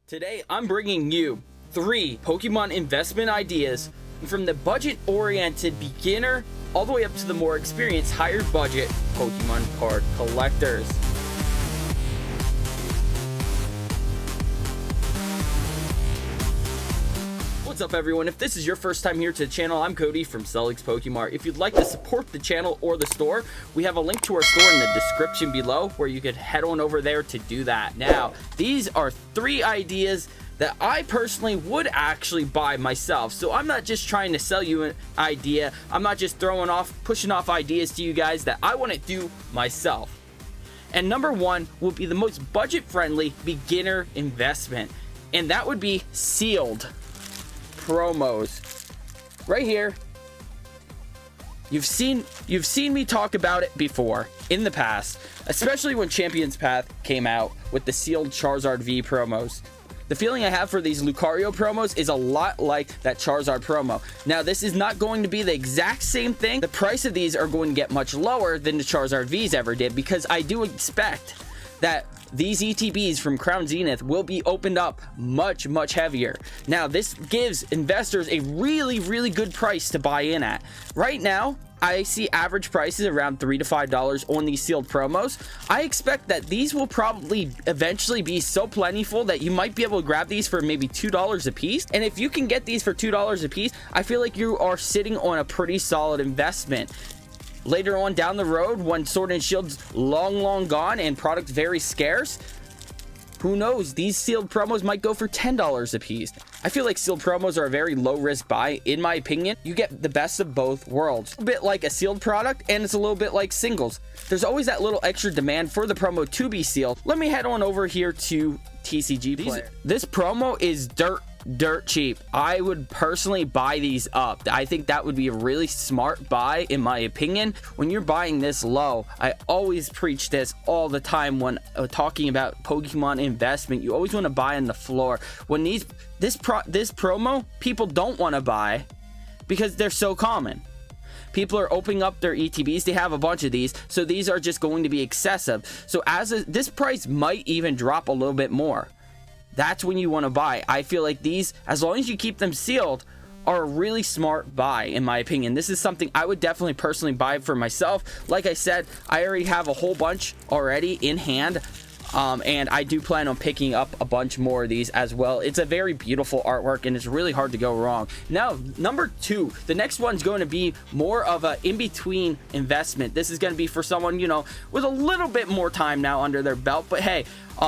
Today, I'm bringing you 3 Pokemon investment ideas from the budget-oriented beginner all the way up to the more experienced, higher budget Pokemon card collectors. What's up, everyone? If this is your first time here to the channel, I'm Cody from Celtics Pokemart. If you'd like to support the channel or the store, we have a link to our store in the description below where you could head on over there to do that. Now, these are 3 ideas that I personally would actually buy myself. So I'm not just trying to sell you an idea. I'm not just pushing off ideas to you guys that I want to do myself. And number 1 will be the most budget-friendly beginner investment, and that would be sealed promos. Right here, you've seen me talk about it before in the past, especially when Champions Path came out with the sealed Charizard V promos. The feeling I have for these Lucario promos is a lot like that Charizard promo. Now, this is not going to be the exact same thing. The price of these are going to get much lower than the Charizard Vs ever did, because I do expect that these ETBs from Crown Zenith will be opened up much heavier. Now, this gives investors a really good price to buy in at. Right now, I see average prices around $3 to $5 on these sealed promos. I expect that these will probably eventually be so plentiful that you might be able to grab these for maybe $2 a piece. And if you can get these for $2 a piece, I feel like you are sitting on a pretty solid investment. Later on down the road, when Sword and Shield's long gone and products very scarce, who knows, these sealed promos might go for $10 a piece. I feel like sealed promos are a very low risk buy. In my opinion, you get the best of both worlds. A bit like a sealed product, and it's a little bit like singles. There's always that little extra demand for the promo to be sealed. Let me head on over here to TCG Player. This promo is dirt cheap. I would personally buy these up. I think that would be a really smart buy, in my opinion. When you're buying this low, I always preach this all the time when talking about Pokemon investment. You always want to buy on the floor. When this promo, people don't want to buy because they're so common. People are opening up their ETBs. They have a bunch of these, so these are just going to be excessive. So this price might even drop a little bit more. That's when you want to buy. I feel like these, as long as you keep them sealed, are a really smart buy, in my opinion. This is something I would definitely personally buy for myself. Like I said, I already have a whole bunch already in hand. And I do plan on picking up a bunch more of these as well. It's a very beautiful artwork, and it's really hard to go wrong. Now, number 2, the next one's going to be more of a in-between investment. This is going to be for someone, with a little bit more time now under their belt. But hey,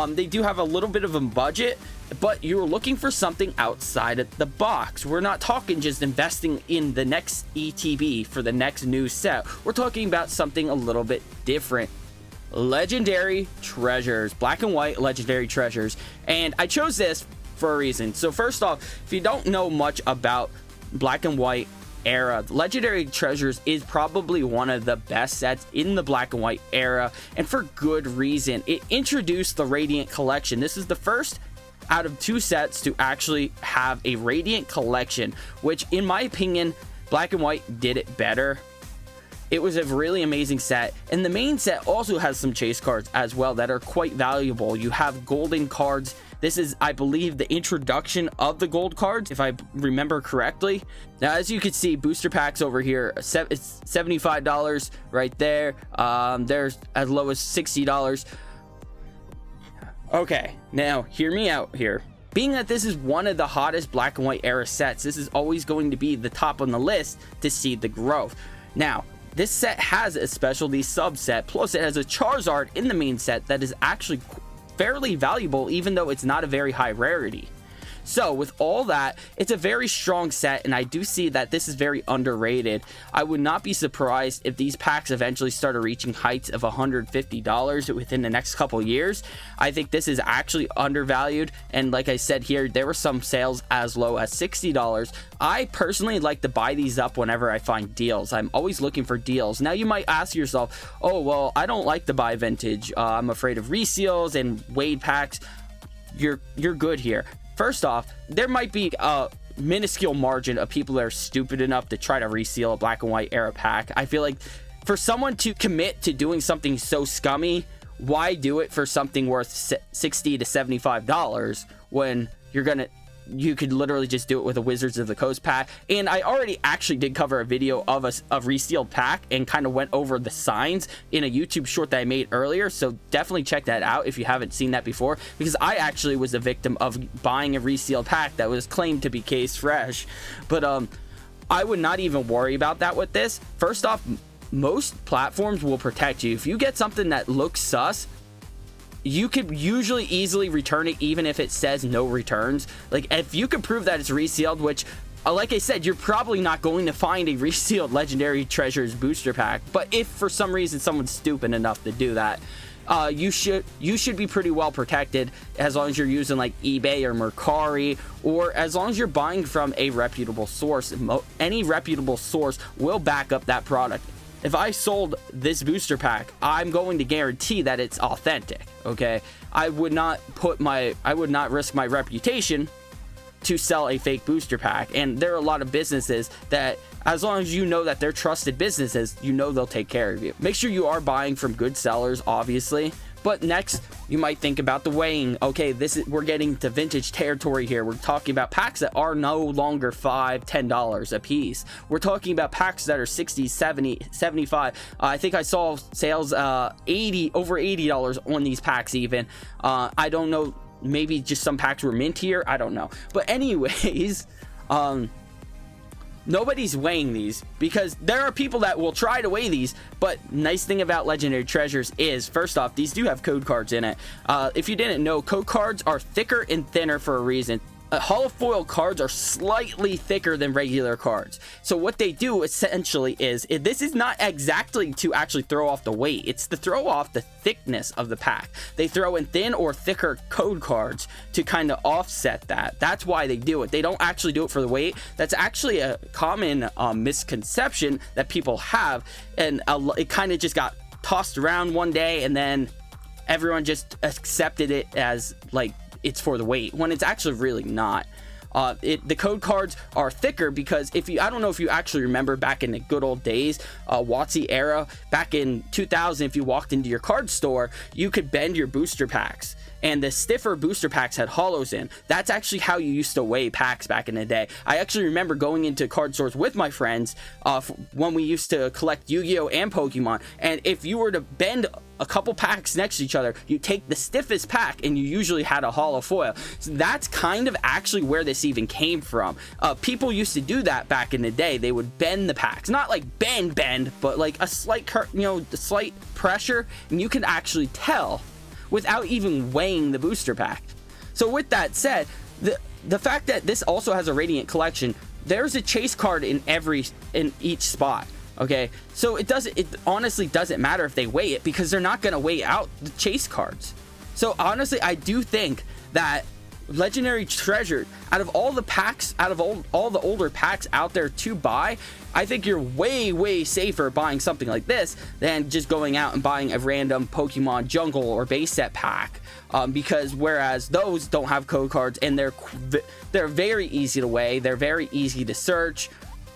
they do have a little bit of a budget, but you're looking for something outside of the box. We're not talking just investing in the next ETB for the next new set. We're talking about something a little bit different. Legendary treasures, black and white legendary treasures. And I chose this for a reason. So first off, if you don't know much about black and white era, legendary treasures is probably one of the best sets in the black and white era, and for good reason. It introduced the Radiant collection. This is the first out of 2 sets to actually have a Radiant collection, which in my opinion, black and white did it better. It was a really amazing set, and the main set also has some chase cards as well that are quite valuable. You have golden cards. This is, I believe, the introduction of the gold cards, if I remember correctly. Now, as you can see, booster packs over here, it's $75 right there. There's as low as $60. Okay, now hear me out here. Being that this is one of the hottest black and white era sets, this is always going to be the top on the list to see the growth. Now, this set has a specialty subset, plus it has a Charizard in the main set that is actually fairly valuable, even though it's not a very high rarity. So with all that, it's a very strong set, and I do see that this is very underrated. I would not be surprised if these packs eventually started reaching heights of $150 within the next couple years. I think this is actually undervalued, and like I said here, there were some sales as low as $60. I personally like to buy these up whenever I find deals. I'm always looking for deals. Now you might ask yourself, oh well, I don't like to buy vintage. I'm afraid of reseals and Wade packs. You're good here. First off, there might be a minuscule margin of people that are stupid enough to try to reseal a black and white era pack. I feel like for someone to commit to doing something so scummy why do it for something worth $60 to $75 when you could literally just do it with a Wizards of the Coast pack? And I already actually did cover a video of a resealed pack and kind of went over the signs in a YouTube short that I made earlier, so definitely check that out if you haven't seen that before, because I actually was a victim of buying a resealed pack that was claimed to be case fresh. But I would not even worry about that with this. First off, most platforms will protect you. If you get something that looks sus, you could usually easily return it even if it says no returns. Like, if you can prove that it's resealed, which like I said, you're probably not going to find a resealed Legendary Treasures booster pack, but if for some reason someone's stupid enough to do that, you should be pretty well protected, as long as you're using like eBay or Mercari, or as long as you're buying from a reputable source. Any reputable source will back up that product. If I sold this booster pack, I'm going to guarantee that it's authentic, okay? I would not risk my reputation to sell a fake booster pack. And there are a lot of businesses that, as long as you know that they're trusted businesses, you know they'll take care of you. Make sure you are buying from good sellers, obviously. But next, you might think about the weighing. Okay, we're getting to vintage territory here. We're talking about packs that are no longer $5, $10 a piece. We're talking about packs that are $60, $70, $75. I think I saw sales over $80 on these packs even. I don't know, maybe just some packs were mintier. I don't know. But anyways, nobody's weighing these, because there are people that will try to weigh these. But nice thing about Legendary Treasures is, first off, these do have code cards in it. If you didn't know, code cards are thicker and thinner for a reason. Holofoil cards are slightly thicker than regular cards. So what they do essentially is, this is not exactly to actually throw off the weight, it's to throw off the thickness of the pack. They throw in thin or thicker code cards to kind of offset that. That's why they do it. They don't actually do it for the weight. That's actually a common misconception that people have, and it kind of just got tossed around one day, and then everyone just accepted it as like it's for the weight, when it's actually really not. The code cards are thicker because I don't know if you actually remember back in the good old days, WotC era, back in 2000, if you walked into your card store, you could bend your booster packs. And the stiffer booster packs had hollows in. That's actually how you used to weigh packs back in the day. I actually remember going into card stores with my friends when we used to collect Yu-Gi-Oh! And Pokemon. And if you were to bend a couple packs next to each other, you take the stiffest pack and you usually had a hollow foil. So that's kind of actually where this even came from. People used to do that back in the day. They would bend the packs, not like bend, but like a slight, slight pressure, and you can actually tell without even weighing the booster pack. So with that said, the fact that this also has a Radiant collection, there's a chase card in each spot. Okay, so it honestly doesn't matter if they weigh it, because they're not going to weigh out the chase cards. So honestly, I do think that Legendary Treasure, out of all the packs, out of all the older packs out there to buy, I think you're way safer buying something like this than just going out and buying a random Pokemon jungle or base set pack, because whereas those don't have code cards, and they're very easy to weigh, they're very easy to search,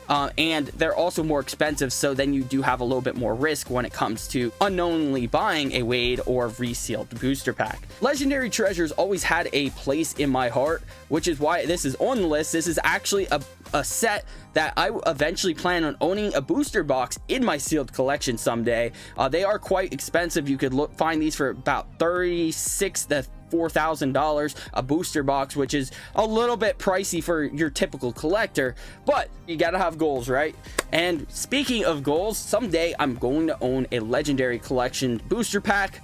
and they're also more expensive, so then you do have a little bit more risk when it comes to unknowingly buying a weighed or resealed booster pack. Legendary Treasures always had a place in my heart, which is why this is on the list. This is actually a set that I eventually plan on owning a booster box in my sealed collection someday. They are quite expensive. You could find these for about $36,000 to $4,000 a booster box, which is a little bit pricey for your typical collector, but you gotta have goals, right? And speaking of goals, someday I'm going to own a Legendary Collection booster pack,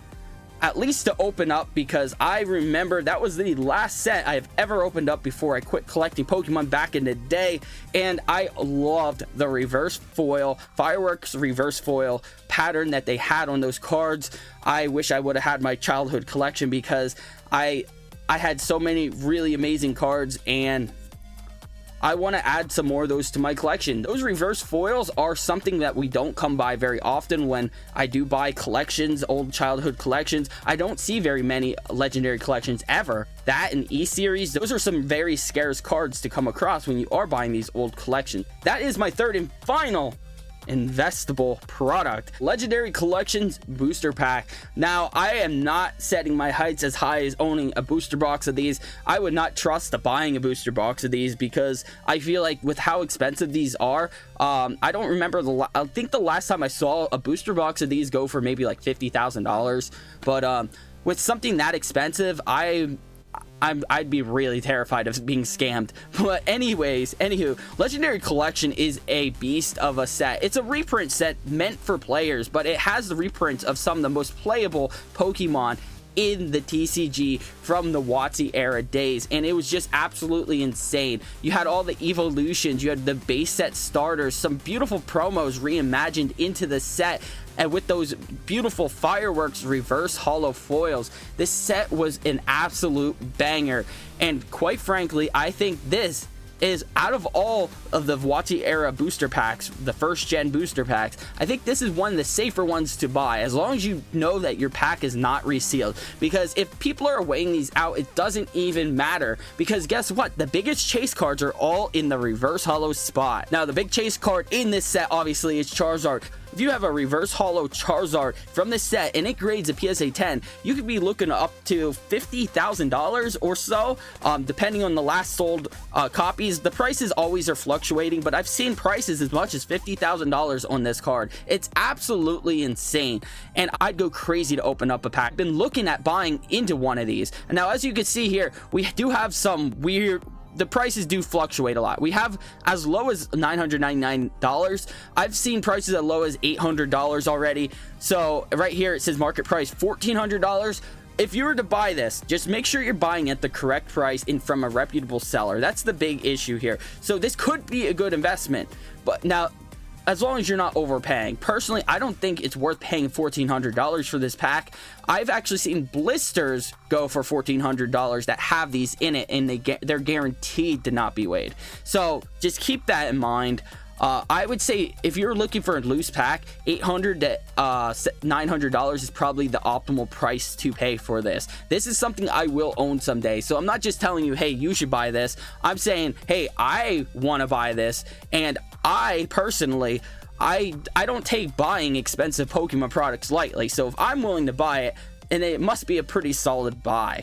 at least to open up, because I remember that was the last set I've ever opened up before I quit collecting Pokemon back in the day, and I loved the reverse foil, fireworks reverse foil pattern that they had on those cards. I wish I would have had my childhood collection, because I had so many really amazing cards, and I want to add some more of those to my collection. Those reverse foils are something that we don't come by very often. When I do buy collections, old childhood collections, I don't see very many Legendary collections ever. That and E-Series, those are some very scarce cards to come across when you are buying these old collections. That is my third and final investable product. Legendary Collections booster pack. Now, I am not setting my heights as high as owning a booster box of these. I would not trust buying a booster box of these because I feel like with how expensive these are, I don't remember I think the last time I saw a booster box of these go for maybe like $50,000, but with something that expensive, I'd be really terrified of being scammed. But anywho, Legendary Collection is a beast of a set. It's a reprint set meant for players, but it has the reprints of some of the most playable Pokemon in the TCG from the WotC era days, and it was just absolutely insane. You had all the evolutions, you had the base set starters, some beautiful promos reimagined into the set, and with those beautiful fireworks reverse holo foils, this set was an absolute banger. And quite frankly, I think this is, out of all of the WotC era booster packs, the first gen booster packs, I think this is one of the safer ones to buy, as long as you know that your pack is not resealed. Because if people are weighing these out, it doesn't even matter, because guess what, the biggest chase cards are all in the reverse holo spot. Now, the big chase card in this set obviously is Charizard. If you have a reverse holo Charizard from this set and it grades a PSA 10, you could be looking up to $50,000 or so, depending on the last sold copies. The prices always are fluctuating, but I've seen prices as much as $50,000 on this card. It's absolutely insane, and I'd go crazy to open up a pack. Been looking at buying into one of these, and now as you can see here, we do have some weird, the prices do fluctuate a lot. We have as low as $999. I've seen prices as low as $800 already. So right here it says market price $1,400. If you were to buy this, just make sure you're buying at the correct price and from a reputable seller. That's the big issue here. So this could be a good investment, but now, as long as you're not overpaying. Personally, I don't think it's worth paying $1,400 for this pack. I've actually seen blisters go for $1,400 that have these in it, and they're guaranteed to not be weighed. So just keep that in mind. I would say if you're looking for a loose pack, $800 to $900 is probably the optimal price to pay for this. This is something I will own someday. So I'm not just telling you, hey, you should buy this. I'm saying, hey, I want to buy this. And I personally, I don't take buying expensive Pokemon products lightly. So if I'm willing to buy it, and it must be a pretty solid buy.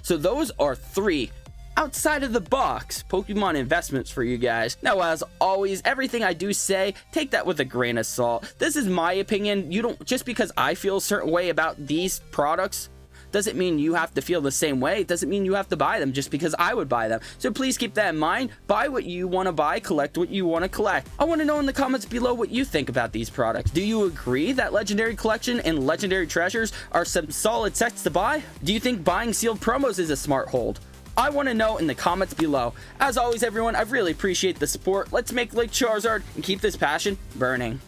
So those are 3 outside of the box Pokemon investments for you guys. Now, as always, everything I do say, take that with a grain of salt. This is my opinion. You don't, just because I feel a certain way about these products doesn't mean you have to feel the same way. It doesn't mean you have to buy them just because I would buy them. So please keep that in mind. Buy what you want to buy, collect what you want to collect. I want to know in the comments below what you think about these products. Do you agree that Legendary Collection and Legendary Treasures are some solid sets to buy? Do you think buying sealed promos is a smart hold? I want to know in the comments below. As always, everyone, I really appreciate the support. Let's make Lake Charizard and keep this passion burning.